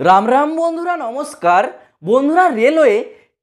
রাম রাম বন্ধুরা, নমস্কার বন্ধুরা। রেলওয়ে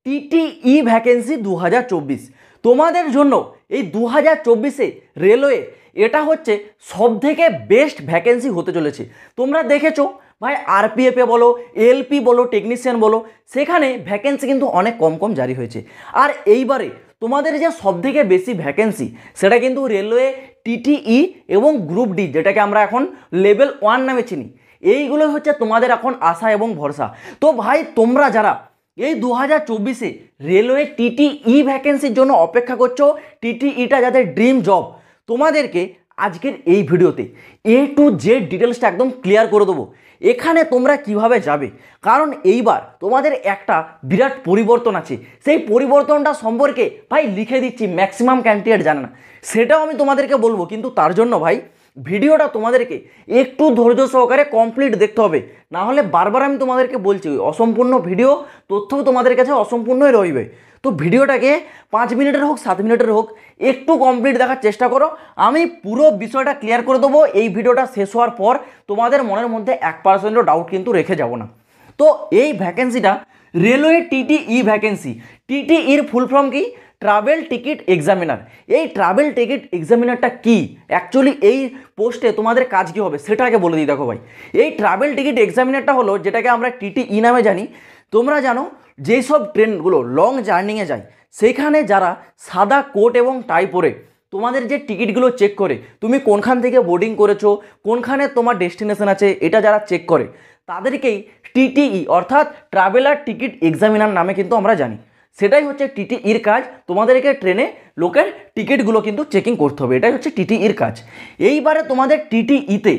টিটিই ভ্যাকেন্সি 2024 তোমাদের জন্য এই 2024-এ রেলওয়ে এটা হচ্ছে সবথেকে বেস্ট ভ্যাকেন্সি হতে চলেছে। তোমরা দেখেছো ভাই, আরপিএফে বলো, এলপি বলো, টেকনিশিয়ান বলো, সেখানে ভ্যাকেন্সি কিন্তু অনেক কম কম জারি হয়েছে। আর এইবারে তোমাদের যে সবথেকে বেশি ভ্যাকেন্সি সেটা কিন্তু রেলওয়ে টিটিই এবং গ্রুপ ডি, যেটাকে আমরা এখন লেভেল 1 নামে চিনি। এইগুলো হচ্ছে তোমাদের এখন আশা এবং ভরসা। তো ভাই, তোমরা যারা এই 2024-এ রেলওয়ে টিটিই ভ্যাকেন্সির জন্য অপেক্ষা করছো, টিটিইটা যাদের ড্রিম জব, তোমাদেরকে আজকের এই ভিডিওতে এ টু জেড ডিটেলসটা একদম ক্লিয়ার করে দেবো। এখানে তোমরা কিভাবে যাবে, কারণ এইবার তোমাদের একটা বিরাট পরিবর্তন আছে। সেই পরিবর্তনটা সম্পর্কে ভাই লিখে দিচ্ছি, ম্যাক্সিমাম ক্যান্ডিডেট জানে না, সেটাও আমি তোমাদেরকে বলবো। কিন্তু তার জন্য ভাই ভিডিওটা তোমাদেরকে একটু ধৈর্য সহকারে কমপ্লিট দেখতে হবে, না হলে বারবার আমি তোমাদেরকে বলছি অসম্পূর্ণ ভিডিও, তথ্য তোমাদের কাছে অসম্পূর্ণই রইবে। তো ভিডিওটাকে 5 মিনিটের হোক 7 মিনিটের হোক একটু কমপ্লিট দেখার চেষ্টা করো। আমি পুরো বিষয়টা ক্লিয়ার করে দেবো। এই ভিডিওটা শেষ হওয়ার পর তোমাদের মনের মধ্যে 1%ও ডাউট কিন্তু রেখে যাব না। তো এই ভ্যাকেন্সিটা রেলওয়ে টিটিই ভ্যাকেন্সি। টিটিইর ফুল ফর্ম কি? Travel ticket examiner. এই ট্রাভেল টিকিট এক্সামিনারটা কি, অ্যাকচুয়ালি এই পোস্টে তোমাদের কাজ কী হবে সেটা আগে বলে দিই। দেখো ভাই, এই ট্রাভেল টিকিট এক্সামিনারটা হলো, যেটাকে আমরা টিটিই নামে জানি। তোমরা জানো যেই সব ট্রেনগুলো লং জার্নিংয়ে যায়, সেখানে যারা সাদা কোট এবং টাই পরে তোমাদের যে টিকিটগুলো চেক করে, তুমি কোনখান থেকে বোর্ডিং করেছো, কোনখানে তোমার ডেস্টিনেশন আছে, এটা যারা চেক করে তাদেরকেই টিটিই অর্থাৎ ট্রাভেলার টিকিট এক্সামিনার নামে কিন্তু আমরা জানি। সেটাই হচ্ছে টিটিইর কাজ। তোমাদেরকে ট্রেনে লোকের টিকিটগুলো কিন্তু চেকিং করতে হবে, এটাই হচ্ছে টিটিইর কাজ। এইবারে তোমাদের টিটিইতে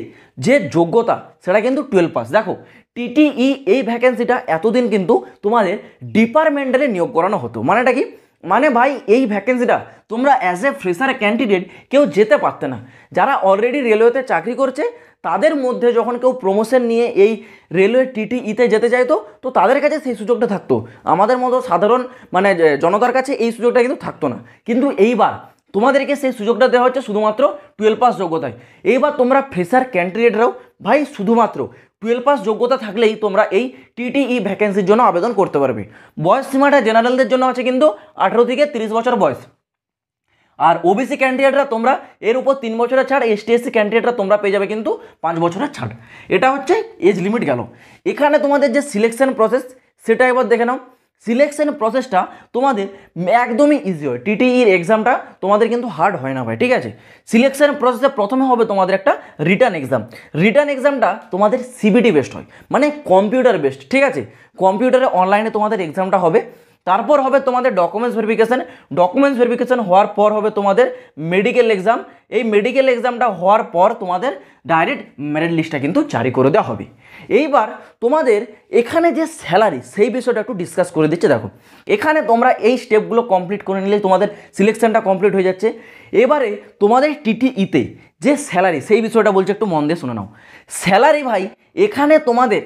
যে যোগ্যতা সেটা কিন্তু 12 পাস। দেখো, টিটিই এই ভ্যাকেন্সিটা এতদিন কিন্তু তোমাদের ডিপার্টমেন্টালে নিয়োগ করানো হতো। মানেটা কি? মানে ভাই, এই ভ্যাকেন্সিটা তোমরা অ্যাজ এ ফ্রেশার ক্যান্ডিডেট কেউ যেতে পারতে না। যারা অলরেডি রেলওয়েতে চাকরি করছে তাদের মধ্যে যখন কেউ প্রমোশন নিয়ে এই রেলওয়ে টিটিইতে যেতে চাইতো, তো তাদের কাছে সেই সুযোগটা থাকতো। আমাদের মতো সাধারণ জনতার কাছে এই সুযোগটা কিন্তু থাকতো না। কিন্তু এইবার তোমাদেরকে সেই সুযোগটা দেওয়া হচ্ছে শুধুমাত্র 12 পাস যোগ্যতায়। এইবার তোমরা ফ্রেশার ক্যান্ডিডেটরাও ভাই শুধুমাত্র 12 পাস যোগ্যতা থাকলেই তোমরা এই টিটিই ভ্যাকেন্সির জন্য আবেদন করতে পারবে। বয়স সীমাটা জেনারেলদের জন্য আছে কিন্তু 18 থেকে 30 বছর বয়স। আর ওবিসি ক্যান্ডিডেটরা তোমরা এর উপর 3 বছরের ছাড়, এসটি এসসি ক্যান্ডিডেটরা তোমরা পেয়ে যাবে কিন্তু 5 বছরের ছাড়। এটা হচ্ছে এজ লিমিট গেল। এখানে তোমাদের যে সিলেকশন প্রসেস সেটা এবার দেখে নাও। সিলেকশন প্রসেসটা তোমাদের একদমই ইজি হয়। টিটিইর এক্সামটা তোমাদের কিন্তু হার্ড হয় না ভাই, ঠিক আছে। সিলেকশন প্রসেসে প্রথমে হবে তোমাদের একটা রিটার্ন এক্সাম। রিটার্ন এক্সামটা তোমাদের সিবিটি বেসড হয়, মানে কম্পিউটার বেসড, ঠিক আছে। কম্পিউটারে অনলাইনে তোমাদের এক্সামটা হবে। তারপর হবে তোমাদের ডকুমেন্টস ভেরিফিকেশান। ডকুমেন্টস ভেরিফিকেশান হওয়ার পর হবে তোমাদের মেডিকেল এক্সাম। এই মেডিকেল এক্সামটা হওয়ার পর তোমাদের ডাইরেক্ট মেরিট লিস্টটা কিন্তু জারি করে দেওয়া হবে। এইবার তোমাদের এখানে যে স্যালারি সেই বিষয়টা একটু ডিসকাস করে দিচ্ছে। দেখো, এখানে তোমরা এই স্টেপগুলো কমপ্লিট করে নিলেই তোমাদের সিলেকশনটা কমপ্লিট হয়ে যাচ্ছে। এবারে তোমাদের টিটিইতে যে স্যালারি সেই বিষয়টা বলছে, একটু মন দিয়ে শুনে নাও। স্যালারি ভাই এখানে তোমাদের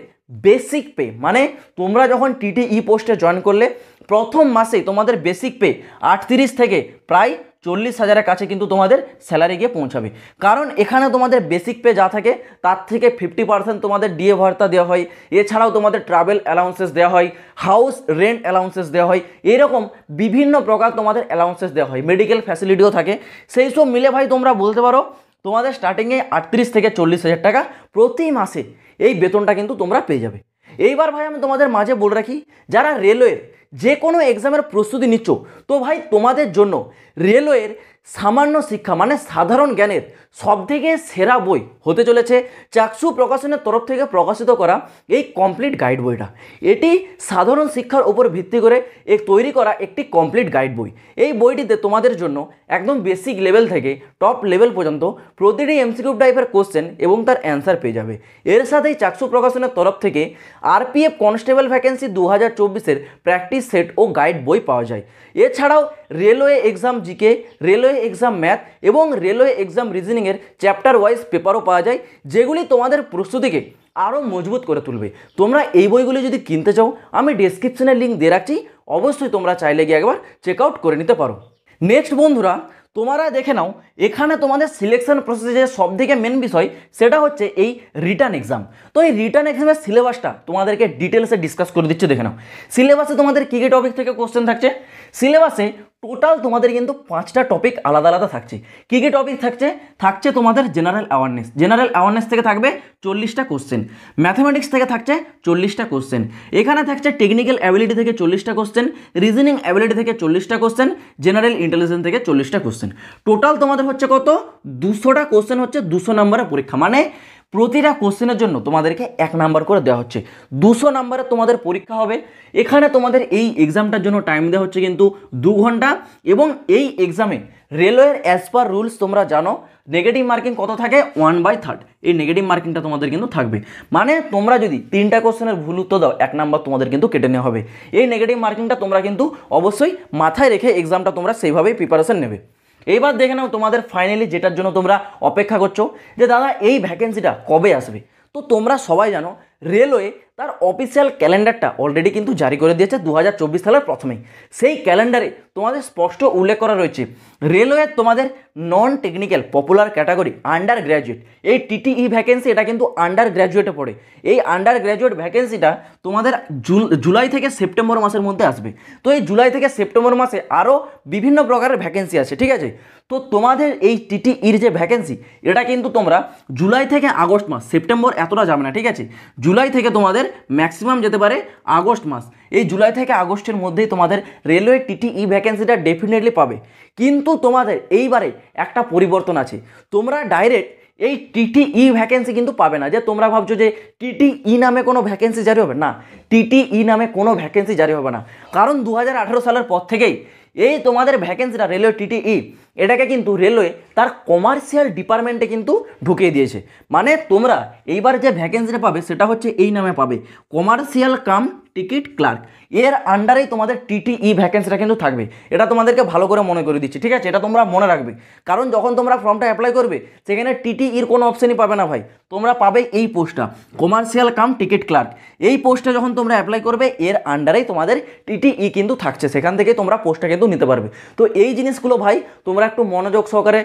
বেসিক পে, মানে তোমরা যখন টিটিই পোস্টে জয়েন করলে প্রথম মাসেই তোমাদের বেসিক পে 38 থেকে প্রায় 40,000-এর কাছে কিন্তু তোমাদের স্যালারি গিয়ে পৌঁছাবে। কারণ এখানে তোমাদের বেসিক পে যা থাকে তার থেকে 50% তোমাদের ডিএ ভাতা দেওয়া হয়। এছাড়াও তোমাদের ট্রাভেল অ্যালাউন্সেস দেওয়া হয়, হাউস রেন্ট অ্যালাউন্সেস দেওয়া হয়, এরকম বিভিন্ন প্রকার তোমাদের অ্যালাউন্সেস দেওয়া হয়, মেডিকেল ফ্যাসিলিটিও থাকে। সেই সব মিলে ভাই তোমরা বলতে পারো তোমাদের স্টার্টিংয়ে 38 থেকে 40,000 টাকা প্রতি মাসে এই বেতনটা কিন্তু তোমরা পেয়ে যাবে। এইবার ভাই আমি তোমাদের মাঝে বলে রাখি, যারা রেলওয়ের যে কোনো এক্সামের প্রস্তুতি নিচ্ছ, তো ভাই তোমাদের জন্য রেলওয়ের সামান্য শিক্ষা মানে সাধারণ জ্ঞানের সবথেকে সেরা বই হতে চলেছে চাকসু প্রকাশনের তরফ থেকে প্রকাশিত করা এই কমপ্লিট গাইড বইটা। এটি সাধারণ শিক্ষার উপর ভিত্তি করে তৈরি করা একটি কমপ্লিট গাইড বই। এই বইটিতে তোমাদের জন্য একদম বেসিক লেভেল থেকে টপ লেভেল পর্যন্ত প্রতিটি এমসিকিউ টাইপের কোশ্চেন এবং তার অ্যান্সার পেয়ে যাবে। এর সাথেই চাকসু প্রকাশনের তরফ থেকে আরপিএফ কনস্টেবল ভ্যাকেন্সি 2024-এর প্র্যাকটিস সেট ও গাইড বই পাওয়া যায়। এছাড়াও railway exam GK, railway exam math এবং রেলওয়ে এক্সাম রিজনিংয়ের চ্যাপ্টার ওয়াইজ পেপারও পাওয়া যায়, যেগুলি তোমাদের প্রস্তুতিকে আরও মজবুত করে তুলবে। তোমরা এই বইগুলি যদি কিনতে চাও, আমি ডেসক্রিপশনে লিঙ্ক দিয়ে রাখছি, অবশ্যই তোমরা চাইলে গিয়ে একবার চেক আউট করে নিতে পারো। নেক্সট বন্ধুরা, তোমরা দেখে নাও এখানে তোমাদের সিলেকশন প্রসেসে সব থেকে মেন বিষয় সেটা হচ্ছে এই রিটার্ন এক্সাম। তো এই রিটার্ন এক্সামের সিলেবাসটা তোমাদেরকে ডিটেলসে ডিসকাস করে দিচ্ছি, দেখে নাও। সিলেবাসে তোমাদের কী কী টপিক থেকে কোশ্চেন থাকছে। সিলেবাসে টোটাল তোমাদের কিন্তু 5টা টপিক আলাদা আলাদা থাকছে। কী কী টপিক থাকছে? থাকছে তোমাদের জেনারেল অ্যাওয়ারনেস থেকে থাকবে 40টা কোশ্চেন, ম্যাথামেটিক্স থেকে থাকছে 40টা কোশ্চেন, এখানে থাকছে টেকনিক্যাল অ্যাবিলিটি থেকে 40টা কোশ্চেন, রিজনিং অ্যাবিলিটি থেকে 40টা কোশ্চেন, জেনারেল ইন্টেলিজেন্স থেকে 40টা কোশ্চেন। টোটাল তোমাদের হচ্ছে কত? 200টা কোশ্চেন হচ্ছে 200 নম্বরের পরীক্ষা, মানে প্রতিটা কোশ্চেনের জন্য তোমাদেরকে 1 নাম্বার করে দেওয়া হচ্ছে। 200 নাম্বারের তোমাদের পরীক্ষা হবে। এখানে তোমাদের এই এক্সামটার জন্য টাইম দেওয়া হচ্ছে কিন্তু 2 ঘন্টা। এবং এই এক্সামে রেলওয়ের অ্যাজ পার রুলস তোমরা জানো নেগেটিভ মার্কিং কত থাকে? 1/3। এই নেগেটিভ মার্কিংটা তোমাদের কিন্তু থাকবে, মানে তোমরা যদি 3টা কোশ্চেনের ভুল উত্তর দাও 1 নাম্বার তোমাদের কিন্তু কেটে নেওয়া হবে। এই নেগেটিভ মার্কিংটা তোমরা কিন্তু অবশ্যই মাথায় রেখে এক্সামটা তোমরা সেইভাবেই প্রিপারেশন নেবে। এইবার দেখে নাও তোমাদের ফাইনালি যেটার জন্য তোমরা অপেক্ষা করছো যে দাদা এই ভ্যাকেন্সিটা কবে আসবে। তো তোমরা সবাই জানো রেলওয়ে তার অফিসিয়াল ক্যালেন্ডারটা অলরেডি কিন্তু জারি করে দিয়েছে 2024 সালের প্রথমেই। সেই ক্যালেন্ডারে তোমাদের স্পষ্ট উল্লেখ করা রয়েছে রেলওয়ে তোমাদের non technical popular category under graduate এই টিটিই ভ্যাকেন্সি, এটা কিন্তু আন্ডার গ্র্যাজুয়েটে পড়ে। এই আন্ডার গ্র্যাজুয়েট ভ্যাকেন্সিটা তোমাদের জুলাই থেকে সেপ্টেম্বর মাসের মধ্যে আসবে। তো এই জুলাই থেকে সেপ্টেম্বর মাসে আরও বিভিন্ন প্রকারের ভ্যাকেন্সি আছে, ঠিক আছে। তো তোমাদের এই টিটিইর যে ভ্যাকেন্সি এটা কিন্তু তোমরা জুলাই থেকে আগস্ট মাস, সেপ্টেম্বর এতটা যাবে না, ঠিক আছে। জুলাই থেকে তোমাদের ম্যাক্সিমাম যেতে পারে আগস্ট মাস। এই জুলাই থেকে আগস্টের মধ্যেই তোমাদের রেলওয়ে টিটিই ভ্যাকেন্সিটা ডেফিনেটলি পাবে। কিন্তু তোমাদের এইবারে একটা পরিবর্তন আছে, তোমরা ডাইরেক্ট এই টিটিই ভ্যাকেন্সি কিন্তু পাবে না। যে তোমরা ভাবছো যে টিটিই নামে কোনো ভ্যাকেন্সি জারি হবে না, টিটিই নামে কোনো ভ্যাকেন্সি জারি হবে না। কারণ 2018 সালের পর থেকেই এই তোমাদের ভ্যাকেন্সিটা রেলওয়ে টিটিই এটাকে কিন্তু রেলওয়ে তার কমার্শিয়াল ডিপার্টমেন্টে কিন্তু ঢুকিয়ে দিয়েছে। মানে তোমরা এইবার যে ভ্যাকেন্সিটা পাবে সেটা হচ্ছে এই নামে পাবে, কমার্শিয়াল কাম টিকিট ক্লার্ক। এর আন্ডারেই তোমাদের টিটিই ভ্যাকেন্সিটা কিন্তু থাকবে। এটা তোমাদেরকে ভালো করে মনে করে দিচ্ছি, ঠিক আছে। এটা তোমরা মনে রাখবে, কারণ যখন তোমরা ফর্মটা অ্যাপ্লাই করবে সেখানে টিটিইর কোনো অপশানই পাবে না ভাই। তোমরা পাবে এই পোস্টটা, কমার্শিয়াল কাম টিকিট ক্লার্ক। এই পোস্টটা যখন তোমরা অ্যাপ্লাই করবে এর আন্ডারেই তোমাদের টিটিই কিন্তু থাকছে, সেখান থেকে তোমরা পোস্টটা কিন্তু নিতে পারবে। তো এই জিনিসগুলো ভাই তোমরা একটু মনোযোগ সহকারে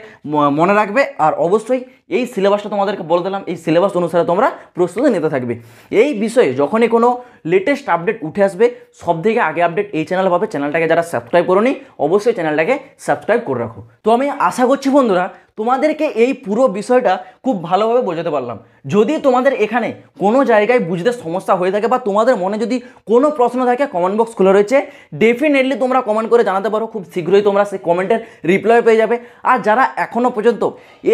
মনে রাখবে। আর অবশ্যই এই সিলেবাসটা তোমাদেরকে বলে দিলাম, এই সিলেবাস অনুসারে তোমরা প্রস্তুতি নিতে থাকবে। এই বিষয়ে যখনই কোনো লেটেস্ট আপডেট উঠে আসবে সবথেকে আগে আপডেট এই চ্যানেল পাবে। চ্যানেলটাকে যারা সাবস্ক্রাইব করোনি অবশ্যই চ্যানেলটাকে সাবস্ক্রাইব করে রাখো। তো আমি আশা করছি বন্ধুরা তোমাদেরকে এই পুরো বিষয়টা খুব ভালোভাবে বোঝাতে পারলাম। যদি তোমাদের এখানে কোনো জায়গায় বুঝতে সমস্যা হয়ে থাকে বা তোমাদের মনে যদি কোনো প্রশ্ন থাকে কমেন্ট বক্স খুলে রয়েছে, ডেফিনেটলি তোমরা কমেন্ট করে জানাতে পারো। খুব শীঘ্রই তোমরা সেই কমেন্টের রিপ্লাই পেয়ে যাবে। আর যারা এখনও পর্যন্ত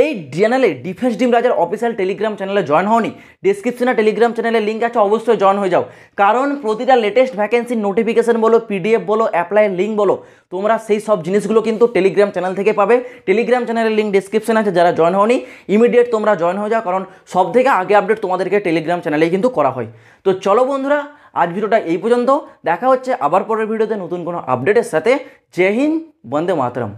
এই চ্যানেলে ডিফেন্স ডিম রাজার অফিসিয়াল টেলিগ্রাম চ্যানেলে জয়েন হওনি, ডিসক্রিপশনে টেলিগ্রাম চ্যানেলের লিঙ্ক আছে, অবশ্যই জয়েন হয়ে যাও। কারণ প্রতিটা লেটেস্ট ভ্যাকেন্সির নোটিফিকেশন বলো, পিডিএফ বলো, অ্যাপ্লাইয়ের লিঙ্ক বলো, তোমরা সেই সব জিনিসগুলো কিন্তু টেলিগ্রাম চ্যানেল থেকে পাবে। টেলিগ্রাম চ্যানেলের লিঙ্ক ডিসক্রিপশন আছে, যারা জয়েন হওনি ইমিডিয়েট তোমরা জয়েন হয়ে যাও, কারণ সব থেকে আগে আপডেট তোমাদেরকে টেলিগ্রাম চ্যানেলেই কিন্তু করা হয়। তো চলো বন্ধুরা, আজ ভিডিওটা এই পর্যন্ত। দেখা হচ্ছে আবার পরের ভিডিওতে নতুন কোনো আপডেটের সাথে। জয় হিন্দ, বন্দে মাতরম।